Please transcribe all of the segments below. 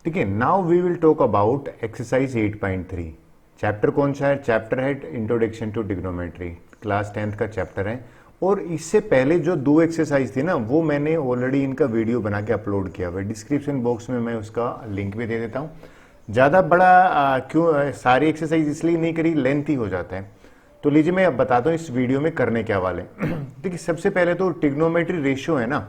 देखिए, now we will talk about exercise 8.3। Chapter कौन सा है? चैप्टर है introduction to trigonometry, class 10th का चैप्टर है। और इससे पहले जो दो एक्सरसाइज थी ना, वो मैंने ऑलरेडी इनका वीडियो बना के अपलोड किया हुआ है। डिस्क्रिप्शन बॉक्स में मैं उसका लिंक भी दे देता हूँ। ज़्यादा बड़ा क्यों सारी एक्सरसाइज इसलिए नहीं करी, लेंथी हो जाता है। तो लीजिए मैं अब बताता हूँ इस वीडियो में करने क्या वाले। देखिए, सबसे पहले तो ट्रिग्नोमेट्री रेशियो है ना,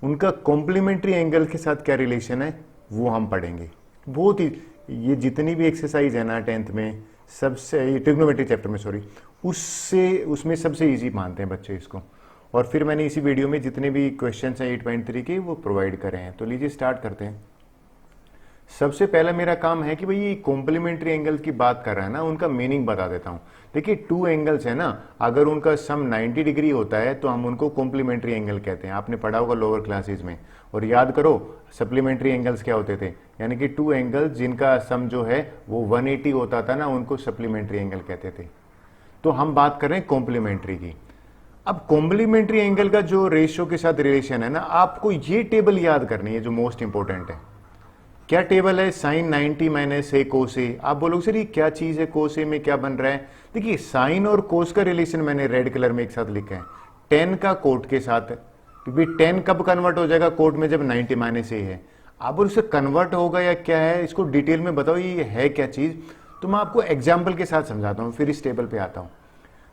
उनका कॉम्प्लीमेंट्री एंगल के साथ क्या रिलेशन है वो हम पढ़ेंगे। बहुत ही ये जितनी भी एक्सरसाइज है ना 10th में, सबसे ट्रिग्नोमेट्री चैप्टर में सॉरी, उससे उसमें सबसे इजी मानते हैं बच्चे इसको। और फिर मैंने इसी वीडियो में जितने भी क्वेश्चंस हैं 8.3 के वो प्रोवाइड करे हैं। तो लीजिए स्टार्ट करते हैं। सबसे पहला मेरा काम है कि भाई ये कॉम्प्लीमेंट्री एंगल की बात कर रहा है ना, उनका मीनिंग बता देता हूं। देखिए, टू एंगल्स है ना, अगर उनका सम 90 डिग्री होता है तो हम उनको कॉम्प्लीमेंट्री एंगल कहते हैं। आपने पढ़ा होगा लोअर क्लासेज में। और याद करो सप्लीमेंट्री एंगल्स क्या होते थे, यानी कि टू एंगल्स जिनका सम जो है वो 180 होता था ना, उनको सप्लीमेंट्री एंगल कहते थे। तो हम बात कर रहे हैं कॉम्प्लीमेंट्री की। अब कॉम्प्लीमेंट्री एंगल का जो रेशियो के साथ रिलेशन है ना, आपको ये टेबल याद करनी है जो मोस्ट इंपॉर्टेंट है। क्या टेबल है? साइन 90 माइनस ए कोस ए। आप बोलोगे सर ये क्या चीज है, कोस ए में क्या बन रहा है? देखिए, साइन और कोस का रिलेशन मैंने रेड कलर में एक साथ लिखा है, टेन का कोट के साथ। क्योंकि टेन कब कन्वर्ट हो जाएगा कोट में? जब 90 माइनस ए है। आप बोलो सर कन्वर्ट होगा या क्या है, इसको डिटेल में बताओ ये है क्या चीज। तो मैं आपको एग्जाम्पल के साथ समझाता हूं, फिर इस टेबल पे आता हूं।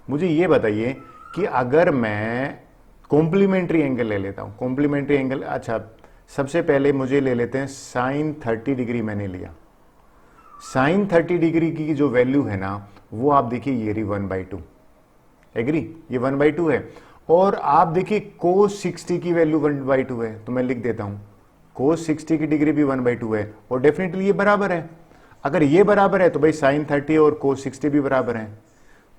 मुझे ये बताइए कि अगर मैं कॉम्प्लीमेंट्री एंगल ले लेता हूं, कॉम्प्लीमेंट्री एंगल, अच्छा सबसे पहले मुझे ले लेते हैं साइन 30 डिग्री मैंने लिया। साइन 30 डिग्री की जो वैल्यू है ना, वो आप देखिए ये रही 1/2। एग्री? ये 1/2 है। और आप देखिए कोस 60 की वैल्यू 1/2 है, तो मैं लिख देता हूं कोस 60 की डिग्री भी 1/2 है। और डेफिनेटली ये बराबर है। अगर ये बराबर है तो भाई साइन 30 और कोस 60 भी बराबर है।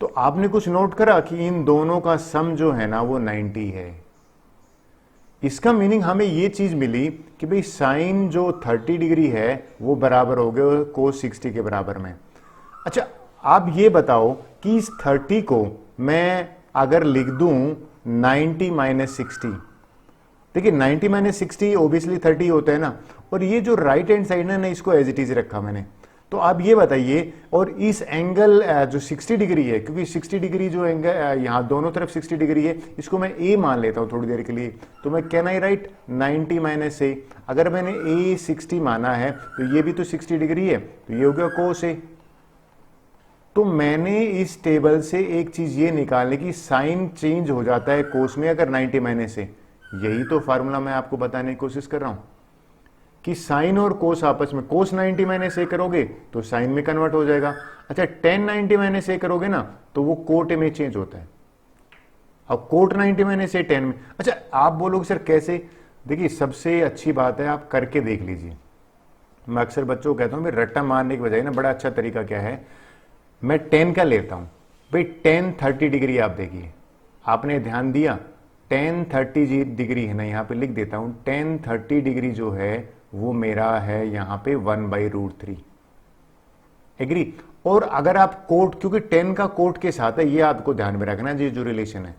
तो आपने कुछ नोट करा कि इन दोनों का सम जो है ना वो 90 है। इसका मीनिंग हमें ये चीज मिली कि भाई साइन जो 30 डिग्री है वो बराबर हो गए कोस 60 के बराबर में। अच्छा, आप ये बताओ कि इस 30 को मैं अगर लिख दूं 90 माइनस 60। देखिए 90 माइनस 60 ओबियसली 30 होता है ना। और ये जो राइट हैंड साइड है ना, इसको एज इट इज रखा मैंने। तो आप ये बताइए, और इस एंगल जो 60 डिग्री है, क्योंकि 60 डिग्री जो एंगल यहाँ दोनों तरफ 60 डिग्री है, इसको मैं ए मान लेता हूँ थोड़ी देर के लिए। तो मैं कैन आई राइट 90 माइनस ए। अगर मैंने ए 60 माना है तो ये भी तो 60 डिग्री है, तो ये हो गया कोस ए। तो मैंने इस टेबल से एक चीज ये निकालने की, साइन चेंज हो जाता है कोस में अगर 90 माइनस ए। यही तो फार्मूला मैं आपको बताने की कोशिश कर रहा हूं कि साइन और कोस आपस में, कोस 90 माइनस ए करोगे तो साइन में कन्वर्ट हो जाएगा। अच्छा, टेन 90 माइनस ए करोगे ना तो वो कोट में चेंज होता है। अब कोट 90 माइनस ए टेन में। अच्छा, आप बोलोगे सर कैसे? देखिए, सबसे अच्छी बात है आप करके देख लीजिए। मैं अक्सर बच्चों को कहता हूं रट्टा मारने की बजाय ना बड़ा अच्छा तरीका क्या है, मैं 10 का लेता हूं। भाई 10 30 डिग्री आप देखिए, आपने ध्यान दिया 10 30 डिग्री है ना, यहां पे लिख देता हूं 10 30 डिग्री जो है वो मेरा है यहां पे 1/√3। एग्री? और अगर आप कोट, क्योंकि 10 का कोट के साथ है, ये आपको ध्यान में रखना ये जो रिलेशन है।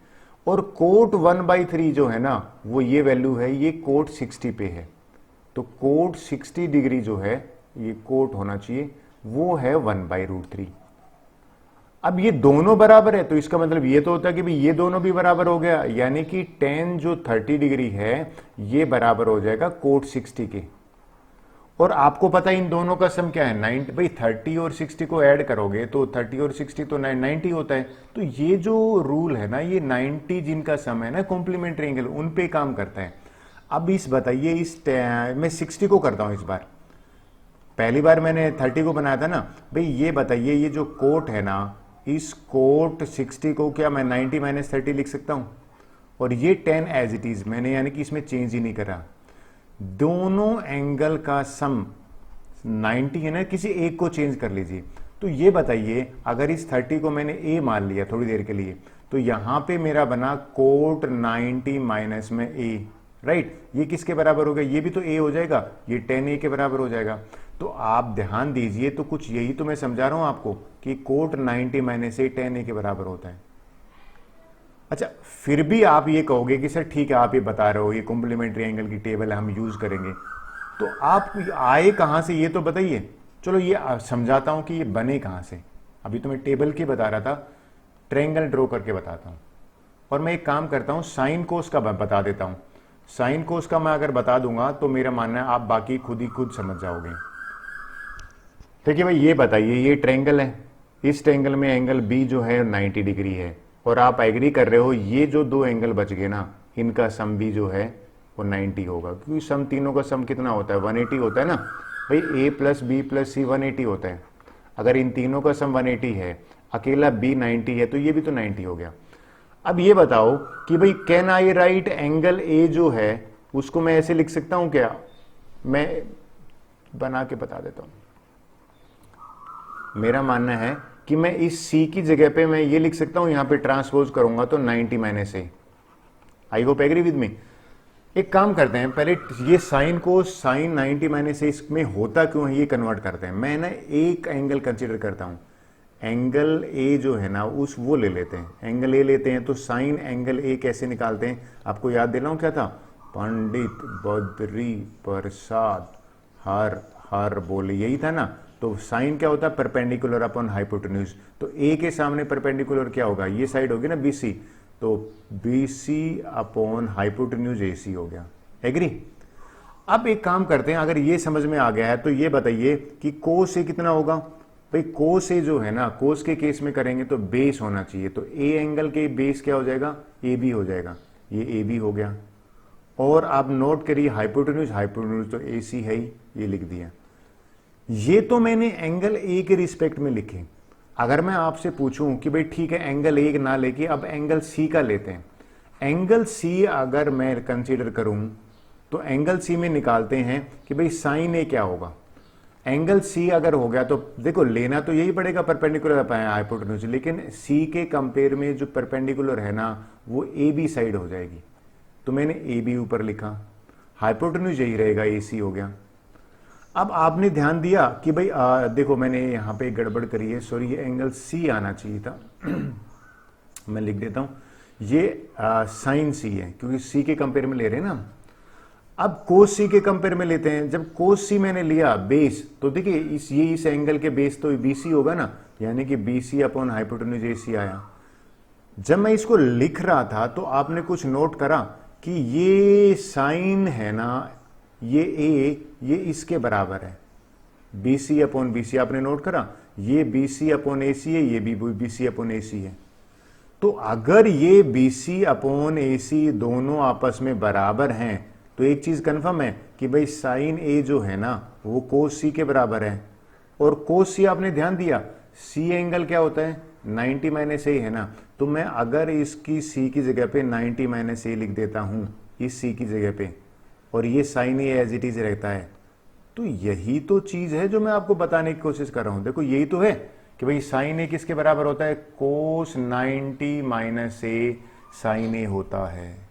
और कोट 1/3 जो है ना, वो ये वैल्यू है, ये कोट 60 पे है। तो कोट 60 डिग्री जो है, ये कोट होना चाहिए, वो है 1/√3। अब ये दोनों बराबर है तो इसका मतलब ये तो होता है कि भाई ये दोनों भी बराबर हो गया, यानी कि 10 जो 30 डिग्री है ये बराबर हो जाएगा कोट 60 के। और आपको पता है इन दोनों का सम क्या है? 90। भाई 30 और 60 को ऐड करोगे तो 30 और 60 तो 90 होता है। तो ये जो रूल है ना, ये 90 जिनका सम है ना कॉम्प्लीमेंट्री एंगल, उन पे काम करता है। अब इस बताइए, मैं 60 को करता हूं इस बार। पहली बार मैंने 30 को बनाया था ना। भाई ये बताइए, ये जो कोट है ना, इस कोट 60 को क्या मैं 90 माइनस 30 लिख सकता हूं? और ये 10 एज इट इज मैंने, यानी कि इसमें चेंज ही नहीं करा। दोनों एंगल का सम 90 है ना, किसी एक को चेंज कर लीजिए। तो ये बताइए, अगर इस 30 को मैंने ए मान लिया थोड़ी देर के लिए, तो यहां पे मेरा बना कोट 90 माइनस में ए। राइट? ये किसके बराबर हो गया? ये भी तो ए हो जाएगा, ये 10 ए के बराबर हो जाएगा। तो आप ध्यान दीजिए, तो कुछ यही तो मैं समझा रहा हूं आपको कि कोट 90 माइनस ए 10 ए के बराबर होता है। अच्छा, फिर भी आप ये कहोगे कि सर ठीक है आप ये बता रहे हो, ये कॉम्प्लीमेंट्री एंगल की टेबल है हम यूज करेंगे। तो आप आए कहां से ये तो बताइए। चलो ये समझाता हूं कि ये बने कहां से। अभी तो मैं टेबल की बता रहा था, ट्रायंगल ड्रॉ करके बताता हूं। और मैं एक काम करता हूं, साइन कोस का बता देता हूं। साइन कोस का मैं अगर बता दूंगा तो मेरा मानना है आप बाकी खुद समझ जाओगे। देखिए भाई, ये बताइए, ये ट्रायंगल है, इस ट्रायंगल में एंगल बी जो है 90 डिग्री है, और आप एग्री कर रहे हो ये जो दो एंगल बच गए ना, इनका सम भी जो है वो 90 होगा, क्योंकि सम तीनों का सम कितना होता है, 180 होता है ना भाई। a प्लस बी प्लस सी 180 होता है। अगर इन तीनों का सम 180 है, अकेला b 90 है, तो ये भी तो 90 हो गया। अब ये बताओ कि भाई can I right angle a जो है उसको मैं ऐसे लिख सकता हूं क्या? मैं बना के बता देता हूं। मेरा मानना है कि मैं इस c की जगह पे मैं ये लिख सकता हूं, यहां पे ट्रांसपोज करूंगा तो 90 minus a। I hope agree with me. एक काम करते हैं, पहले ये साइन को साइन 90 माइनस ए इसमें होता क्यों है ये कन्वर्ट करते हैं। मैं ना एक एंगल कंसीडर करता हूं, एंगल ए जो है ना उस वो ले लेते हैं, एंगल ए लेते हैं। तो साइन एंगल ए कैसे निकालते हैं, आपको याद दिलाऊं क्या था? पंडित बद्री प्रसाद हर हर बोले, यही था ना। तो साइन क्या होता है? Perpendicular upon hypotenuse. तो ए के सामने परपेंडिकुलर क्या होगा? ये साइड होगी ना बीसी, तो बीसी अपॉन हाइपोटेन्यूज एसी हो गया। एग्री? अब एक काम करते हैं, अगर ये समझ में आ गया है तो ये बताइए कि कोस ए कितना होगा। भाई कोस ए जो है ना, कोस के केस में करेंगे तो बेस होना चाहिए, तो ए एंगल के बेस क्या हो जाएगा? ए बी हो जाएगा। ये ए बी हो गया। और आप नोट करिए हाइपोटेन्यूज, हाइपोटेन्यूज तो ए सी है ही, ये लिख दिया। ये तो मैंने एंगल ए के रिस्पेक्ट में लिखे। अगर मैं आपसे पूछूं कि भाई ठीक है एंगल ए ना लेके अब एंगल सी का लेते हैं, एंगल सी अगर मैं कंसीडर करूं तो एंगल सी में निकालते हैं कि भाई साइन ए क्या होगा। एंगल सी अगर हो गया तो देखो लेना तो यही पड़ेगा परपेंडिकुलर हाइपोटेन्यूज, लेकिन सी के कंपेयर में जो परपेंडिकुलर है ना वो ए बी साइड हो जाएगी, तो मैंने ए बी ऊपर लिखा, हाइपोटेन्यूज यही रहेगा, ए सी हो गया। अब आपने ध्यान दिया कि भाई देखो मैंने यहां पे गड़बड़ करी है, सॉरी, ये एंगल सी आना चाहिए था। मैं लिख देता हूं, ये साइन सी है क्योंकि सी के कंपेयर में ले रहे हैं ना। अब कोस सी के कंपेयर में लेते हैं, जब कोस सी मैंने लिया बेस, तो देखिए इस एंगल के बेस तो बीसी होगा ना, यानी कि बीसी अपॉन हाइपोटेन्यूज एसी आया। जब मैं इसको लिख रहा था तो आपने कुछ नोट करा कि ये साइन है ना, ये ए ये इसके बराबर है, बीसी अपॉन बीसी, आपने नोट करा, ये बीसी अपॉन एसी है, ये भी बीसी अपॉन एसी है। तो अगर ये बीसी अपॉन एसी दोनों आपस में बराबर हैं तो एक चीज कंफर्म है कि भाई साइन ए जो है ना वो कोस सी के बराबर है। और कोस सी आपने ध्यान दिया, सी एंगल क्या होता है? 90 माइनस ए है ना। तो मैं अगर इसकी सी की जगह पे 90 माइनस ए लिख देता हूं इस सी की जगह पे, और ये sine A as it is रहता है, तो यही तो चीज है जो मैं आपको बताने की कोशिश कर रहा हूं। देखो यही तो है कि भाई साइन ए किसके बराबर होता है? कोस 90 माइनस ए साइन ए होता है।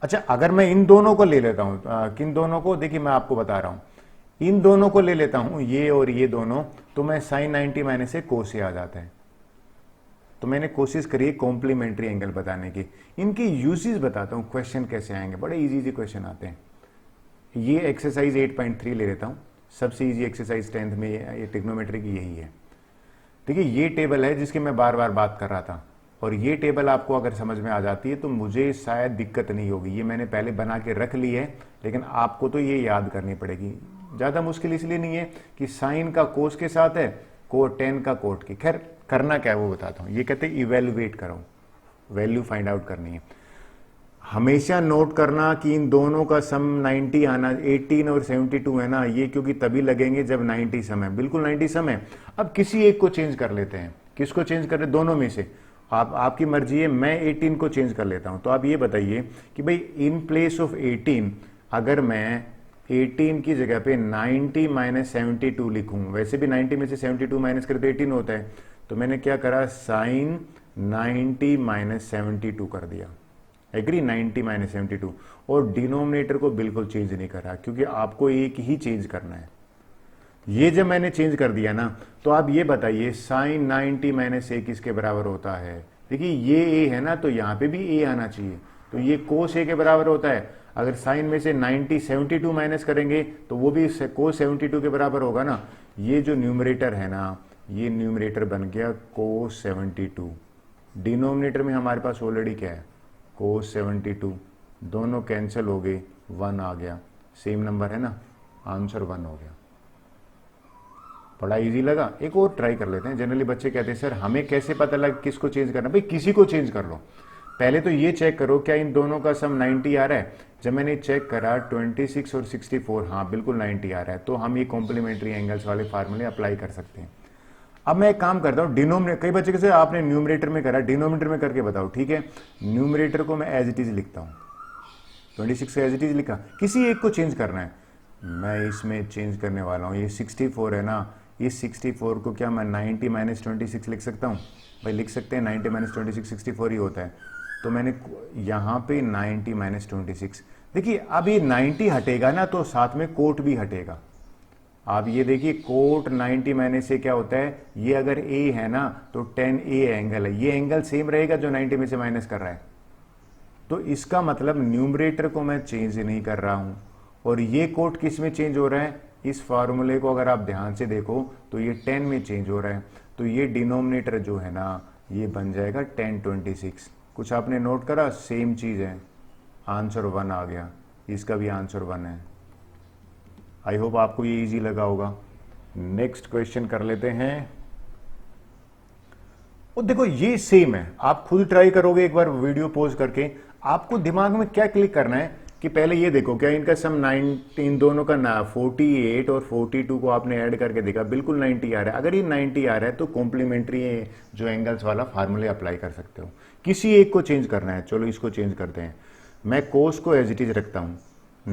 अच्छा, अगर मैं इन दोनों को ले लेता हूं, किन दोनों को? देखिए मैं आपको बता रहा हूं, इन दोनों को ले लेता हूं, ये और ये दोनों, तो मैं साइन 90 माइनस ए कोस ए आ जाता है। तो मैंने कोशिश करी कॉम्प्लीमेंट्री एंगल बताने की। इनके यूजेस बताता हूं, क्वेश्चन कैसे आएंगे, बड़े इजी क्वेश्चन आते हैं। ये एक्सरसाइज 8.3 ले लेता हूं, सबसे इजी एक्सरसाइज 10th में ये ट्रिग्नोमेट्री की यही है। देखिए ये टेबल है जिसकी मैं बार बार बात कर रहा था, और ये टेबल आपको अगर समझ में आ जाती है तो मुझे शायद दिक्कत नहीं होगी। ये मैंने पहले बना के रख ली है, लेकिन आपको तो ये याद करनी पड़ेगी। ज़्यादा मुश्किल इसलिए नहीं है कि साइन का कोस के साथ है, कोट टेन का कोट की। खैर करना क्या है वो बताता हूँ। ये कहते हैं इवेलुएट करो, वैल्यू फाइंड आउट करनी है। हमेशा नोट करना कि इन दोनों का सम 90 आना, 18 और 72 है ना, ये क्योंकि तभी लगेंगे जब 90 सम है, बिल्कुल 90 सम है। अब किसी एक को चेंज कर लेते हैं, किसको चेंज कर रहे? दोनों में से आपकी मर्जी है। मैं 18 को चेंज कर लेता हूं। तो आप ये बताइए कि भाई इन प्लेस ऑफ 18 अगर मैं 18 की जगह पे 90 माइनस 72 लिखूं, वैसे भी 90 में से 72 माइनस करते 18 होता है, तो मैंने क्या करा? साइन 90 माइनस 72 कर दिया। एग्री? 90 माइनस 72, और डिनोमिनेटर को बिल्कुल चेंज नहीं करा क्योंकि आपको एक ही चेंज करना है। ये जब मैंने चेंज कर दिया ना, तो आप ये बताइए साइन 90 माइनस ए किसके बराबर होता है? देखिए ये ए है ना, तो यहां पे भी ए आना चाहिए, तो ये कोस ए के बराबर होता है। अगर साइन में से 90 72 माइनस करेंगे तो वो भी कोस 72 के बराबर होगा ना। ये जो न्यूमरेटर है ना, ये न्यूमरेटर बन गया कोस 72। डिनोमिनेटर में हमारे पास ऑलरेडी क्या है, कोस 72, दोनों कैंसिल हो गए, 1 आ गया, सेम नंबर है ना, आंसर 1 हो गया। बड़ा इजी लगा। एक और ट्राई कर लेते हैं। जनरली बच्चे कहते हैं सर हमें कैसे पता लगा किसको चेंज करना। भाई किसी को चेंज कर लो, पहले तो ये चेक करो क्या इन दोनों का सम 90 आ रहा है। जब मैंने चेक करा 26 और 64, हाँ बिल्कुल 90 आ रहा है, तो हम ये कॉम्प्लीमेंट्री एंगल्स वाले फार्मूले अप्लाई कर सकते हैं। अब मैं एक काम करता हूँ, डिनोमिनेटर, कई बच्चे कैसे आपने न्यूमरेटर में करा, डिनोमिनेटर में करके बताओ, ठीक है। न्यूमरेटर को मैं एज इट इज लिखता हूँ, 26 को एज इट इज लिखा, किसी एक को चेंज करना है। मैं इसमें चेंज करने वाला हूँ, ये 64 है ना, इस 64 को क्या मैं 90 माइनस 26 लिख सकता हूँ? भाई लिख सकते हैं, 90 माइनस 26 64 ही होता है। तो मैंने यहाँ पे 90 माइनस 26, देखिए अब ये 90 हटेगा ना तो साथ में कोट भी हटेगा। आप ये देखिए कोट 90 माइनस से क्या होता है, ये अगर a है ना तो 10a एंगल है, ये एंगल सेम रहेगा जो 90 में से माइनस कर रहा है। तो इसका मतलब न्यूमरेटर को मैं चेंज नहीं कर रहा हूं, और ये कोट किस में चेंज हो रहा है, इस फार्मूले को अगर आप ध्यान से देखो तो ये 10 में चेंज हो रहा है। तो ये डिनोमिनेटर जो है ना ये बन जाएगा 1026। कुछ आपने नोट करा, सेम चीज है, आंसर 1 आ गया, इसका भी आंसर 1 है। आई होप आपको ये इजी लगा होगा। नेक्स्ट क्वेश्चन कर लेते हैं। और देखो ये सेम है, आप खुद ट्राई करोगे एक बार वीडियो पॉज करके, आपको दिमाग में क्या क्लिक करना है कि पहले ये देखो क्या इनका सम 19 दोनों का ना 48 और 42 को आपने ऐड करके देखा, बिल्कुल 90 आ रहा है। अगर ये 90 आ रहा है तो कॉम्प्लीमेंट्री जो एंगल्स वाला फार्मूले अप्लाई कर सकते हो। किसी एक को चेंज करना है, चलो इसको चेंज करते हैं। मैं कोस को एज इट इज रखता हूं,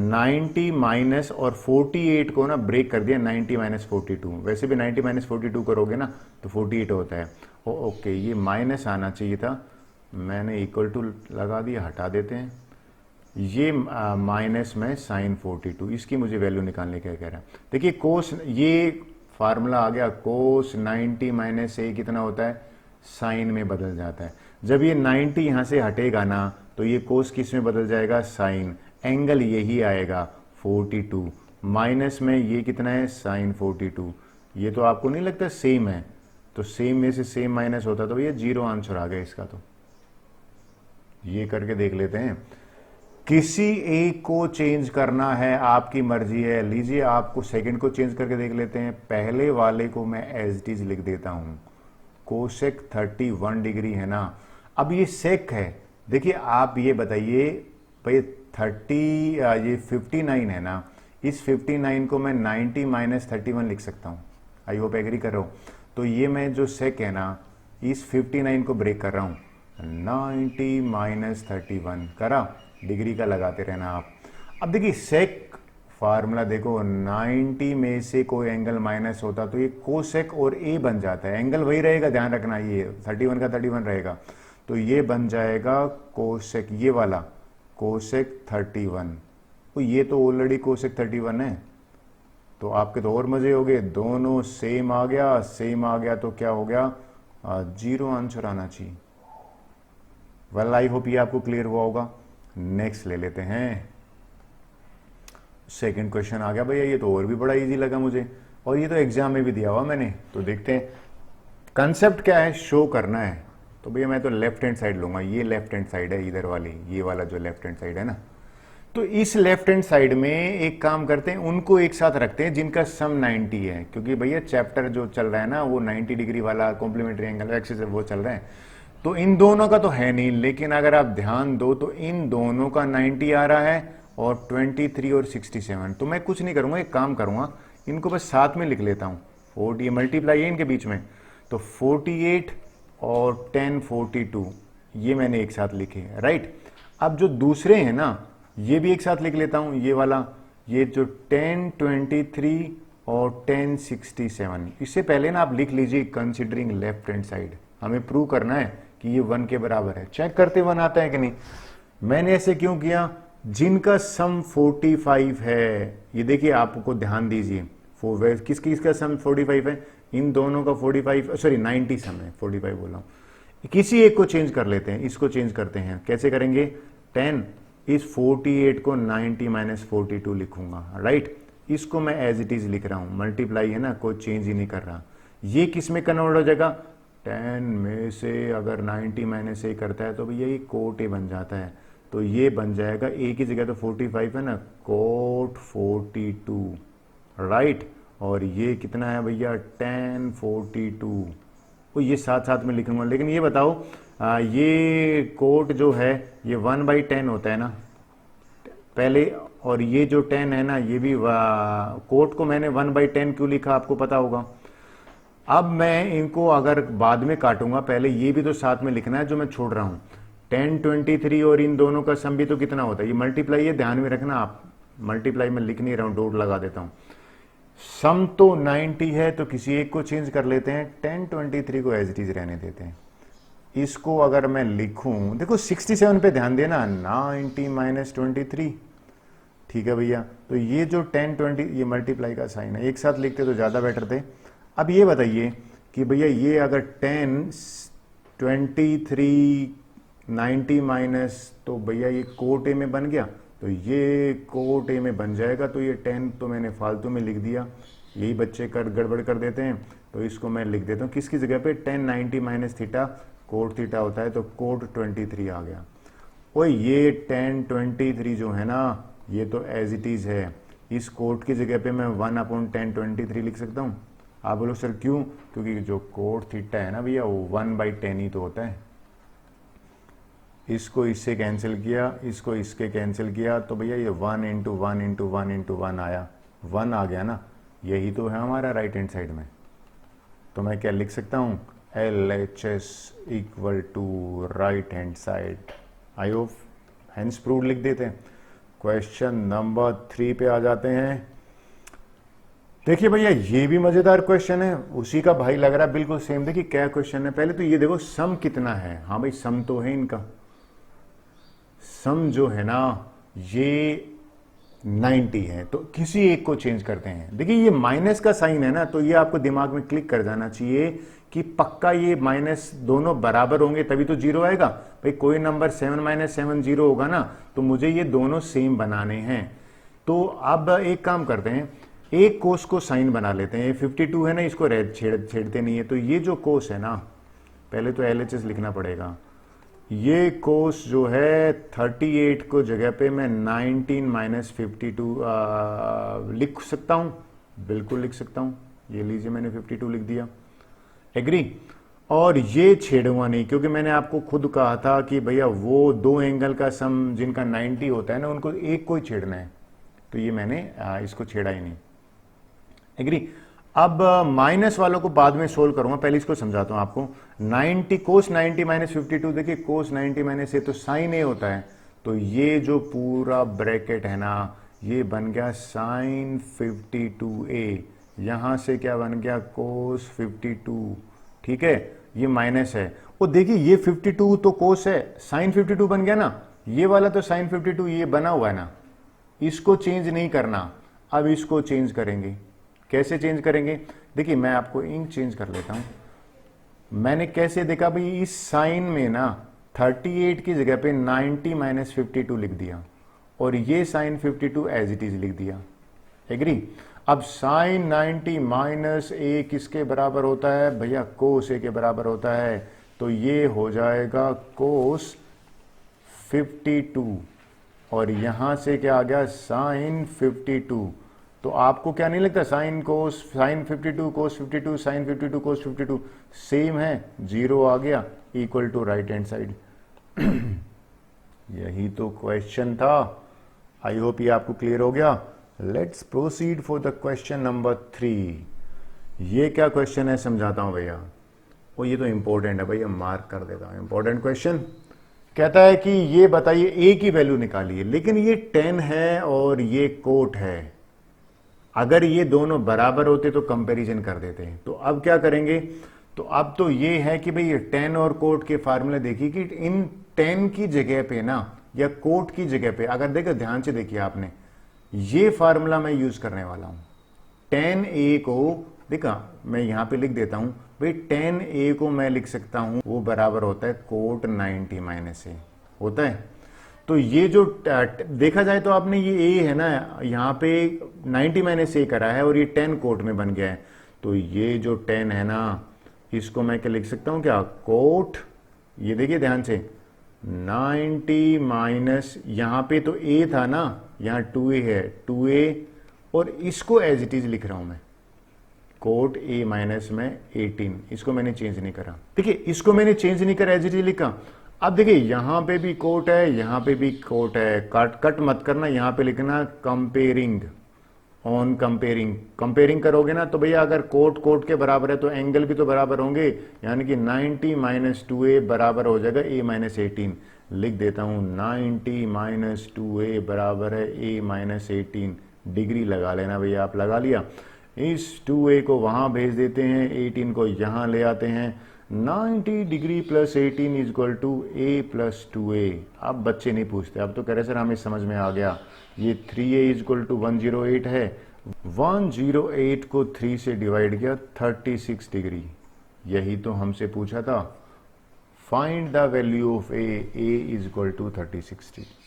90 माइनस और 48 को ना ब्रेक कर दिया, 90 माइनस 42, वैसे भी 90 माइनस 42 करोगे ना तो 48 होता है। ओके ये माइनस आना चाहिए था, मैंने इक्वल टू लगा दिया, हटा देते हैं। ये माइनस में साइन 42, इसकी मुझे वैल्यू निकालने क्या कह रहा है। देखिए कोस, ये फार्मूला आ गया, कोस 90 माइनस ए कितना होता है, साइन में बदल जाता है। जब ये 90 यहां से हटेगा ना तो ये कोस किस में बदल जाएगा, साइन, एंगल यही आएगा 42, माइनस में ये कितना है, साइन 42। ये तो आपको नहीं लगता सेम है, तो सेम में से सेम माइनस होता तो ये 0 आंसर आ गया इसका। तो ये करके देख लेते हैं। किसी एक को चेंज करना है, आपकी मर्जी है। लीजिए आपको सेकंड को चेंज करके देख लेते हैं। पहले वाले को मैं एज इट इज लिख देता हूं, कोसेक 31 डिग्री है ना। अब ये सेक है, देखिए आप ये बताइए भाई 59 है ना, इस 59 को मैं 90 माइनस 31 लिख सकता हूं। आई होप एग्री कर रहा हूं। तो ये मैं जो सेक है ना, इस 59 को ब्रेक कर रहा हूं, 90 माइनस 31 करा, डिग्री का लगाते रहना आप। अब देखिए सेक फार्मूला देखो, 90 में से कोई एंगल माइनस होता तो ये कोसेक और ए बन जाता है, एंगल वही रहेगा, ध्यान रखना, ये 31 का 31 रहेगा, तो ये बन जाएगा कोसेक, ये वाला कोसेक 31। तो ये तो ऑलरेडी कोसेक 31 है, तो आपके तो और मजे हो गए, दोनों सेम आ गया, सेम आ गया तो क्या हो गया, 0 आंसर आना चाहिए। वेल आई होप ये आपको क्लियर हुआ होगा। नेक्स्ट ले लेते हैं। सेकंड क्वेश्चन आ गया भैया, ये तो और भी बड़ा इजी लगा मुझे, और ये तो एग्जाम में भी दिया हुआ मैंने। तो देखते हैं कंसेप्ट क्या है, शो करना है। तो भैया मैं तो लेफ्ट हैंड साइड लूंगा, ये लेफ्ट हैंड साइड है इधर वाली, ये वाला जो लेफ्ट हैंड साइड है ना, तो इस लेफ्ट हैंड साइड में एक काम करते हैं, उनको एक साथ रखते हैं जिनका सम 90 है, क्योंकि भैया चैप्टर जो चल रहा है ना वो 90 डिग्री वाला कॉम्प्लीमेंट्री एंगल एक्सिस है वो चल रहा है। तो इन दोनों का तो है नहीं, लेकिन अगर आप ध्यान दो तो इन दोनों का 90 आ रहा है और 23 और 67। तो मैं कुछ नहीं करूंगा, एक काम करूंगा, इनको बस साथ में लिख लेता हूं, 40 मल्टीप्लाई है इनके बीच में, तो 48 और 10 42 ये मैंने एक साथ लिखे, राइट। अब जो दूसरे हैं ना ये भी एक साथ लिख लेता हूं, ये वाला, ये जो 10 23 और 10 67, इससे पहले ना आप लिख लीजिए कंसिडरिंग लेफ्ट हैंड साइड, हमें प्रूव करना है कि ये 1 के बराबर है, चेक करते 1 आता है कि नहीं। मैंने ऐसे क्यों किया, जिनका सम 45 है, ये देखिए आपको ध्यान दीजिए, किसका सम 45 है, इन दोनों का 45 सॉरी 90 सम है, 45 बोला हूं। किसी एक को चेंज कर लेते हैं, इसको चेंज करते हैं, कैसे करेंगे, 10 इस 48 को 90 माइनस 42 लिखूंगा, राइट। इसको मैं एज इट इज लिख रहा हूं, मल्टीप्लाई है ना, कोई चेंज ही नहीं कर रहा। ये किस में कन्वर्ट हो जाएगा, 10 में से अगर 90 माइनस ए करता है तो भैया ये कोट ए बन जाता है, तो ये बन जाएगा ए की जगह तो 45 है ना, कोट 42, राइट। और ये कितना है भैया, 10 42। तो ये साथ साथ में लिखूंगा, लेकिन ये बताओ ये कोट जो है ये 1/10 होता है ना पहले, और ये जो 10 है ना ये भी कोट को मैंने 1/10 क्यों लिखा आपको पता होगा। अब मैं इनको अगर बाद में काटूंगा, पहले ये भी तो साथ में लिखना है जो मैं छोड़ रहा हूं। 10 23 और इन दोनों का सम भी तो कितना होता है, ये मल्टीप्लाई है, ध्यान में रखना आप, मल्टीप्लाई में लिख नहीं रहा हूं, डॉट लगा देता हूं। सम तो 90 है तो किसी एक को चेंज कर लेते हैं, 10 23 को एज इट इज रहने देते हैं। इसको अगर मैं लिखूं, देखो 67 पे ध्यान देना, 90 माइनस 23, ठीक है भैया। तो ये जो 10 20 ये मल्टीप्लाई का साइन है, एक साथ लिखते तो ज्यादा बेटर थे। अब ये बताइए कि भैया ये अगर 10 23 90 माइनस, तो भैया ये कोट ए में बन गया, तो ये कोट ए में बन जाएगा, तो ये 10 तो मैंने फालतू में लिख दिया, यही बच्चे कर गड़बड़ कर देते हैं, तो इसको मैं लिख देता हूँ किसकी जगह पे, 10 90 माइनस थीटा कोट थीटा होता है, तो कोट 23 आ गया। और ये 10 23 जो है ना ये तो एज इट इज है, इस कोट की जगह पे मैं 1/10 23 लिख सकता हूँ। आप बोलो सर क्यों, क्योंकि जो कोट थीटा है ना भैया वो 1/10 ही तो होता है। इसको इससे कैंसिल किया, इसको इसके कैंसिल किया, तो भैया ये 1 इंटू 1 इंटू 1 इंटू 1 आया, 1 आ गया ना, यही तो है हमारा राइट हैंड साइड में। तो मैं क्या लिख सकता हूँ, LHS equal to right hand side. I hope hence proved लिख देते हैं। क्वेश्चन नंबर 3 पे आ जाते हैं। देखिए भैया ये भी मजेदार क्वेश्चन है, उसी का भाई लग रहा है, बिल्कुल सेम। देखिए क्या क्वेश्चन है, पहले तो ये देखो सम कितना है, हाँ भाई सम तो है इनका, सम जो है ना ये 90 है, तो किसी एक को चेंज करते हैं। देखिए ये माइनस का साइन है ना, तो ये आपको दिमाग में क्लिक कर जाना चाहिए कि पक्का ये माइनस दोनों बराबर होंगे तभी तो जीरो आएगा। भाई कोई नंबर 7 - 7 जीरो होगा ना, तो मुझे ये दोनों सेम बनाने हैं। तो अब एक काम करते हैं, एक कोस को साइन बना लेते हैं। ये 52 है ना, इसको छेड़ते नहीं है, तो ये जो कोस है ना, पहले तो LHS लिखना पड़ेगा। ये कोस जो है 38 को जगह पे मैं 19 माइनस 52 लिख सकता हूं, बिल्कुल लिख सकता हूं। ये लीजिए मैंने 52 लिख दिया, एग्री। और ये छेड़ूंगा नहीं, क्योंकि मैंने आपको खुद कहा था कि भैया वो दो एंगल का सम जिनका 90 होता है ना, उनको एक को ही छेड़ना है, तो ये मैंने इसको छेड़ा ही नहीं, एग्री। अब माइनस वालों को बाद में सोल्व करूंगा, पहले इसको समझाता हूं आपको। 90 कोस 90 माइनस 52, देखिए कोस 90 माइनस ए तो साइन ए होता है, तो ये जो पूरा ब्रैकेट है ना ये बन गया साइन 52a, यहां से क्या बन गया कोस 52, ठीक है, ये माइनस है। और देखिए ये 52 तो कोस है, साइन 52 बन गया ना, ये वाला तो साइन 52 ये बना हुआ है ना, इसको चेंज नहीं करना। अब इसको चेंज करेंगे, कैसे चेंज करेंगे, देखिए मैं आपको इंक चेंज कर लेता हूं। मैंने कैसे देखा भाई, इस साइन में ना 38 की जगह पे 90 माइनस 52 लिख दिया, और ये साइन 52 एज इट इज लिख दिया, एग्री। अब साइन 90 माइनस ए किसके बराबर होता है भैया, कोस ए के बराबर होता है, तो ये हो जाएगा कोस 52, और यहां से क्या आ गया साइन 52। तो आपको क्या नहीं लगता sine cos sine 52 cos 52 sine 52 cos 52 same है, जीरो आ गया, equal to right hand side. यही तो क्वेश्चन था। आई होप ये आपको क्लियर हो गया। Let's proceed for the question number 3। ये क्या क्वेश्चन है समझाता हूं भैया, और ये तो इंपॉर्टेंट है भैया, मार्क कर देता हूं। इंपॉर्टेंट क्वेश्चन कहता है कि ये बताइए ए की वैल्यू निकालिए, लेकिन ये 10 है और ये कोट है, अगर ये दोनों बराबर होते तो कंपैरिजन कर देते हैं। तो अब क्या करेंगे, तो अब तो ये है कि भाई ये 10 और कोट के फार्मूले देखिए कि इन 10 की जगह पे ना या कोट की जगह पे, अगर देखो ध्यान से देखिए आपने, ये फार्मूला मैं यूज करने वाला हूं। 10a को देखा मैं यहां पे लिख देता हूं भाई, 10a को मैं लिख सकता हूं वो बराबर होता है कोट 90 माइनस ए होता है। तो ये जो देखा जाए तो आपने ये ए है ना, यहाँ पे 90 माइनस ए करा है और ये 10 कोट में बन गया है। तो ये जो 10 है ना, इसको मैं क्या लिख सकता हूँ, क्या कोट, ये देखिए ध्यान से 90 माइनस, यहाँ पे तो ए था ना, यहाँ 2a है, 2a, और इसको एज इट इज लिख रहा हूं मैं, कोट ए माइनस में 18, इसको मैंने चेंज नहीं करा। देखिए इसको मैंने चेंज नहीं करा, एज इट इज लिखा। अब देखिए यहां पे भी कोट है, यहां पे भी कोट है, कट मत करना, यहां पे लिखना कंपेयरिंग, ऑन कंपेयरिंग। कंपेयरिंग करोगे ना तो भैया अगर कोट के बराबर है तो एंगल भी तो बराबर होंगे, यानी कि 90 माइनस 2a बराबर हो जाएगा a माइनस 18। लिख देता हूं 90 माइनस 2a बराबर है a माइनस 18। डिग्री लगा लेना भैया, आप लगा लिया। इस 2a को वहां भेज देते हैं, 18 को यहां ले आते हैं। 90 degree plus 18 is equal to a plus 2a। अब बच्चे नहीं पूछते, अब तो कह रहे सर हमें समझ में आ गया, ये 3a इज इक्वल टू 108 है। 108 को 3 से डिवाइड किया, 36 डिग्री। यही तो हमसे पूछा था, find the value of a is equal to 36 degree.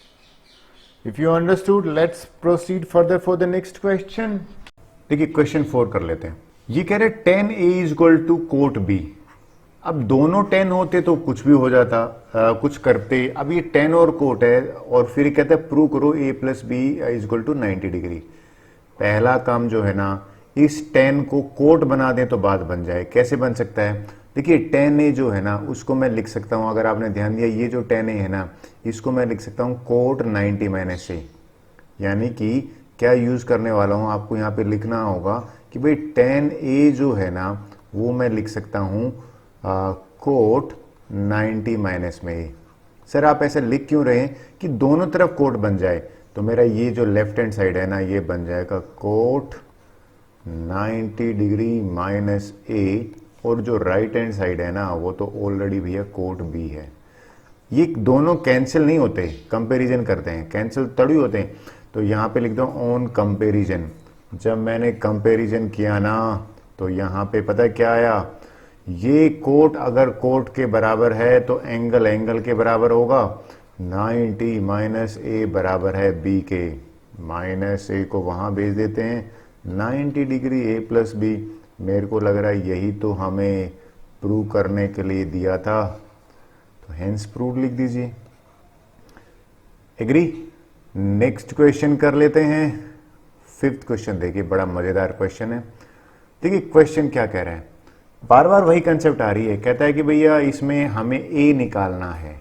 If you understood, let's proceed further for the next question. देखिए क्वेश्चन 4 कर लेते हैं। ये कह रहे 10a is equal to cot b। अब दोनों 10 होते तो कुछ भी हो जाता, कुछ करते। अब ये 10 और कोट है और फिर कहते हैं प्रूव करो a plus B is equal to 90 degree. पहला काम जो है ना, इस 10 को कोट बना दें तो बात बन जाए। कैसे बन सकता है? देखिए 10a जो है ना, उसको मैं लिख सकता हूं, अगर आपने ध्यान दिया ये जो 10a है ना, इसको मैं लिख सकता हूं कोट 90 माइनस a। यानी कि क्या यूज करने वाला हूं, आपको यहां पे लिखना होगा कि भाई 10a जो है ना, वो मैं लिख सकता हूं कोट 90 माइनस में a। सर आप ऐसे लिख क्यों रहे हैं कि दोनों तरफ कोट बन जाए? तो मेरा ये जो लेफ्ट हैंड साइड है ना, ये बन जाएगा कोट 90 डिग्री माइनस a, और जो राइट हैंड साइड है ना, वो तो ऑलरेडी भैया कोट b है। ये दोनों कैंसिल नहीं होते, कंपैरिजन करते हैं, कैंसिल तभी होते हैं। तो यहाँ पे लिख दो ऑन कंपैरिजन। जब मैंने कंपैरिजन किया ना, तो यहाँ पे पता है क्या आया, ये कोट अगर कोट के बराबर है तो एंगल एंगल के बराबर होगा। 90 माइनस a बराबर है b के, माइनस a को वहां भेज देते हैं, 90 डिग्री a प्लस b। मेरे को लग रहा है यही तो हमें प्रूव करने के लिए दिया था, तो हेंस प्रूव लिख दीजिए। एग्री। नेक्स्ट क्वेश्चन कर लेते हैं। 5th क्वेश्चन देखिए, बड़ा मजेदार क्वेश्चन है। देखिए क्वेश्चन क्या कह रहा है, बार बार वही कंसेप्ट आ रही है। कहता है कि भैया इसमें हमें a निकालना है।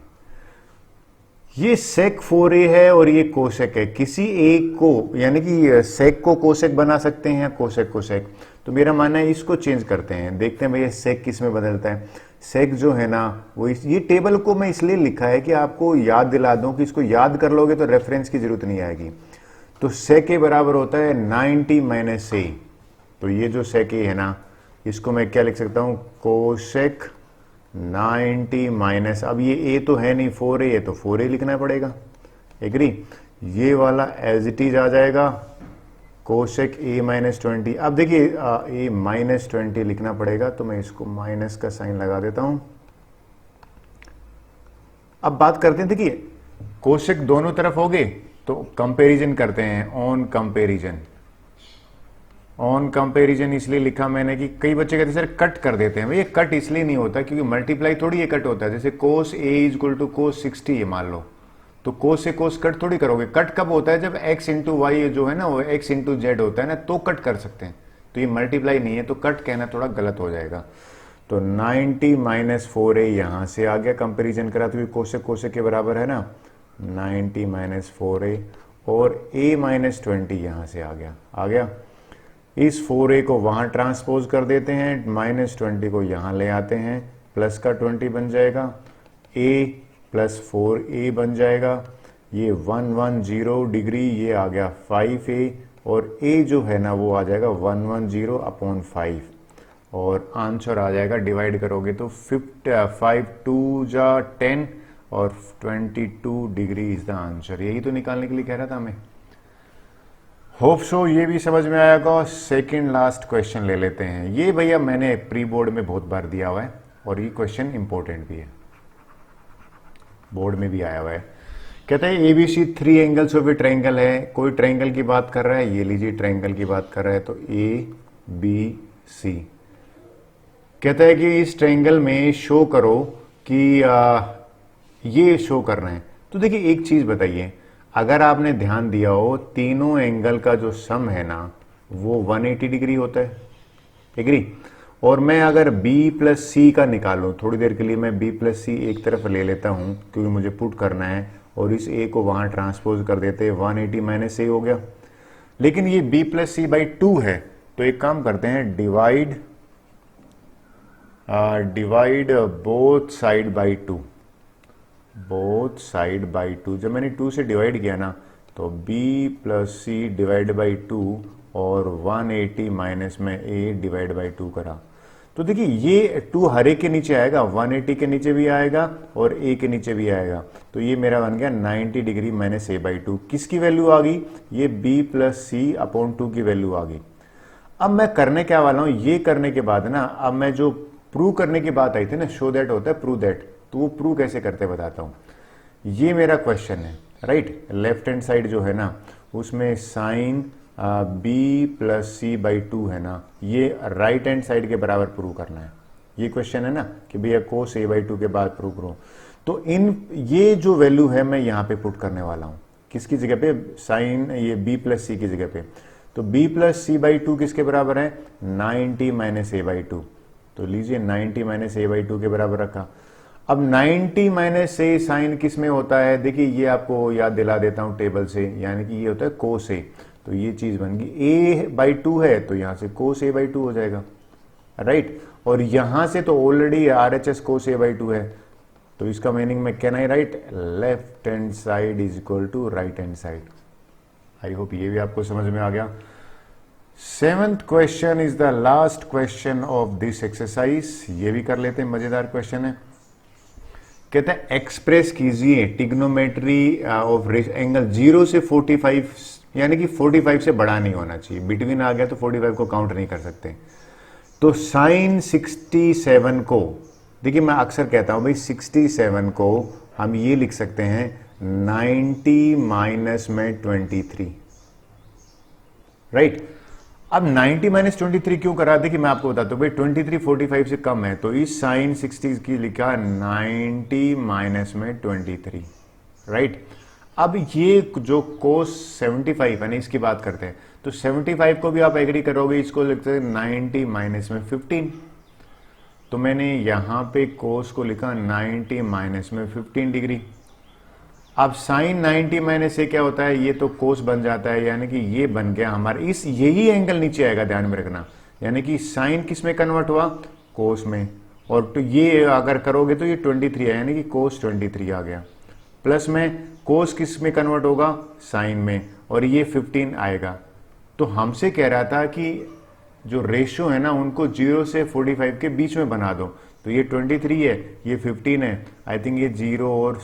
ये सेक 4a है और ये कोसेक है। किसी एक को, यानी कि सेक को कोसेक बना सकते हैं, कोसेक को सेक। तो मेरा मानना है इसको चेंज करते हैं, देखते हैं भैया सेक किस में बदलता है। सेक जो है ना, वो ये टेबल को मैं इसलिए लिखा है कि आपको याद दिला दूं, कि इसको याद कर लोगे तो रेफरेंस की जरूरत नहीं आएगी। तो सेक के बराबर होता है 90 माइनस a। तो ये जो सेक है ना, इसको मैं क्या लिख सकता हूं, कोसेक 90 माइनस, अब ये a तो है नहीं, 4a है, तो 4a लिखना पड़ेगा। एग्री। ये वाला एज इट इज आ जाएगा, कोसेक a माइनस 20। अब देखिए a माइनस 20 लिखना पड़ेगा, तो मैं इसको माइनस का साइन लगा देता हूं। अब बात करते हैं, देखिए कोसेक दोनों तरफ हो गए, तो कंपैरिजन करते हैं, ऑन कंपैरिजन। ऑन कंपैरिजन इसलिए लिखा मैंने कि कई बच्चे कहते हैं सर कट कर देते हैं। भैया कट इसलिए नहीं होता क्योंकि मल्टीप्लाई थोड़ी ये कट होता है। जैसे कोस a इज इक्वल टू कोस 60 है मान लो, तो कोस से कोस कट थोड़ी करोगे। कट कब होता है, जब x इंटू वाई जो है ना, वो x इंटू जेड होता है ना, तो कट कर सकते हैं। तो ये मल्टीप्लाई नहीं है, तो कट कहना थोड़ा गलत हो जाएगा। तो 90 माइनस 4a यहां से आ गया, कंपेरिजन करा तो कोसेक के बराबर है ना, 90 माइनस 4a, और a माइनस 20 यहां से आ गया। इस 4a को वहां ट्रांसपोज कर देते हैं, माइनस 20 को यहां ले आते हैं, प्लस का 20 बन जाएगा, a प्लस 4a बन जाएगा। ये 110 डिग्री, ये आ गया 5a, और a जो है ना वो आ जाएगा 110 अपॉन 5, और आंसर आ जाएगा, डिवाइड करोगे तो 5 2 जा 10 और 22 डिग्री इज द आंसर। यही तो निकालने के लिए कह रहा था हमें। होप सो ये भी समझ में आएगा। सेकंड लास्ट क्वेश्चन ले लेते हैं। ये भैया मैंने प्री बोर्ड में बहुत बार दिया हुआ है और ये क्वेश्चन इंपॉर्टेंट भी है, बोर्ड में भी आया हुआ है। कहते हैं ABC 3 angles of A triangle है, कोई ट्रायंगल की बात कर रहा है, ये लीजिए ट्रायंगल की बात कर रहा है, तो ए बी सी। कहता है कि इस ट्रायंगल में शो करो कि ये शो कर रहे हैं। तो देखिए एक चीज बताइए, अगर आपने ध्यान दिया हो तीनों एंगल का जो सम है ना वो 180 डिग्री होता है, एग्री। और मैं अगर b प्लस सी का निकालूं, थोड़ी देर के लिए मैं b प्लस सी एक तरफ ले लेता हूं क्योंकि मुझे पुट करना है, और इस a को वहां ट्रांसपोज कर देते, 180 माइनस ए हो गया। लेकिन ये b प्लस सी बाई 2 है, तो एक काम करते हैं, divide both side by 2, both side by 2। जब मैंने 2 से डिवाइड किया ना तो b plus C divide by 2 और 180 माइनस में a डिवाइड बाई 2 करा। तो देखिए ये 2 हर एक के नीचे आएगा, 180 के नीचे भी आएगा और a के नीचे भी आएगा, तो ये मेरा बन गया 90 डिग्री माइनस a बाई 2। किसकी वैल्यू आ गई? ये b प्लस सी अपॉन 2 की वैल्यू आ गई। अब मैं करने क्या वाला हूं, ये करने के बाद ना, अब मैं जो प्रूव करने की बात आई थी ना, शो दैट होता है प्रूव दैट, तो वो प्रूव कैसे करते बताता हूं। ये मेरा क्वेश्चन है, राइट। लेफ्ट हैंड साइड जो है ना उसमें sine b plus C by 2 है ना, ये राइट हैंड साइड के बराबर प्रूव करना है। ये क्वेश्चन है ना कि भैया कोस a बाई 2 के बाद प्रूव करो, तो ये जो वैल्यू है मैं यहां पे पुट करने वाला हूं, किसकी जगह पे? साइन ये b प्लस सी की जगह पे। तो b प्लस सी बाई 2 किसके बराबर है? 90 माइनस ए बाई 2। तो लीजिए 90 माइनस ए बाई 2 के बराबर रखा। अब 90 माइनस ए साइन किस में होता है? देखिए ये आपको याद दिला देता हूं टेबल से, यानी कि ये होता है कोस ए। तो ये चीज बन गई a बाई 2 है, तो यहां से कोस a बाई 2 हो जाएगा, राइट। और यहां से तो already RHS cos a by 2 है, तो इसका मीनिंग में can I write left hand side is equal to right hand side. I hope ये भी आपको समझ में आ गया। 7th question is the last question of this exercise, ये भी कर लेते हैं, मजेदार क्वेश्चन है। कहते हैं एक्सप्रेस कीजिए ट्रिग्नोमेट्री ऑफ एंगल 0 से 45, यानी कि 45 से बड़ा नहीं होना चाहिए, बिटवीन आ गया तो 45 को काउंट नहीं कर सकते। तो साइन 67 को, देखिए मैं अक्सर कहता हूं भाई 67 को हम ये लिख सकते हैं 90 माइनस में 23, राइट। अब 90 माइनस 23 क्यों करा? देखिए मैं आपको बताता हूं भाई 23 45 से कम है, तो इस साइन 60 की लिखा 90 माइनस में 23, राइट। अब ये जो कोस 75 है ना, इसकी बात करते हैं, तो 75 को भी आप एग्री करोगे, इसको लिखते हैं 90 माइनस में 15। तो मैंने यहां पे कोस को लिखा 90 माइनस में 15 डिग्री। अब साइन 90 माइनस से क्या होता है, ये तो कोस बन जाता है, यानी कि ये बन गया हमारे, इस यही एंगल नीचे आएगा, ध्यान में रखना, यानी कि साइन किस में कन्वर्ट हुआ? कोस में। और तो ये अगर करोगे तो ये 23 है, यानी कि कोस 23 आ गया। प्लस में कोस किस में कन्वर्ट होगा? साइन में, और ये 15 आएगा। तो हमसे कह रहा था कि जो रेशियो है ना उनको 0 से 45 के बीच में बना दो, तो ये 23 है, ये 15 है, आई थिंक ये 0 और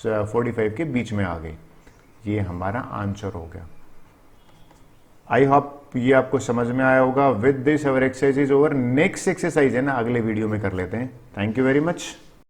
45 के बीच में आ गई। ये हमारा आंसर हो गया। आई होप ये आपको समझ में आया होगा। With this our exercise is over. Next exercise है ना अगले वीडियो में कर लेते हैं। Thank you very much.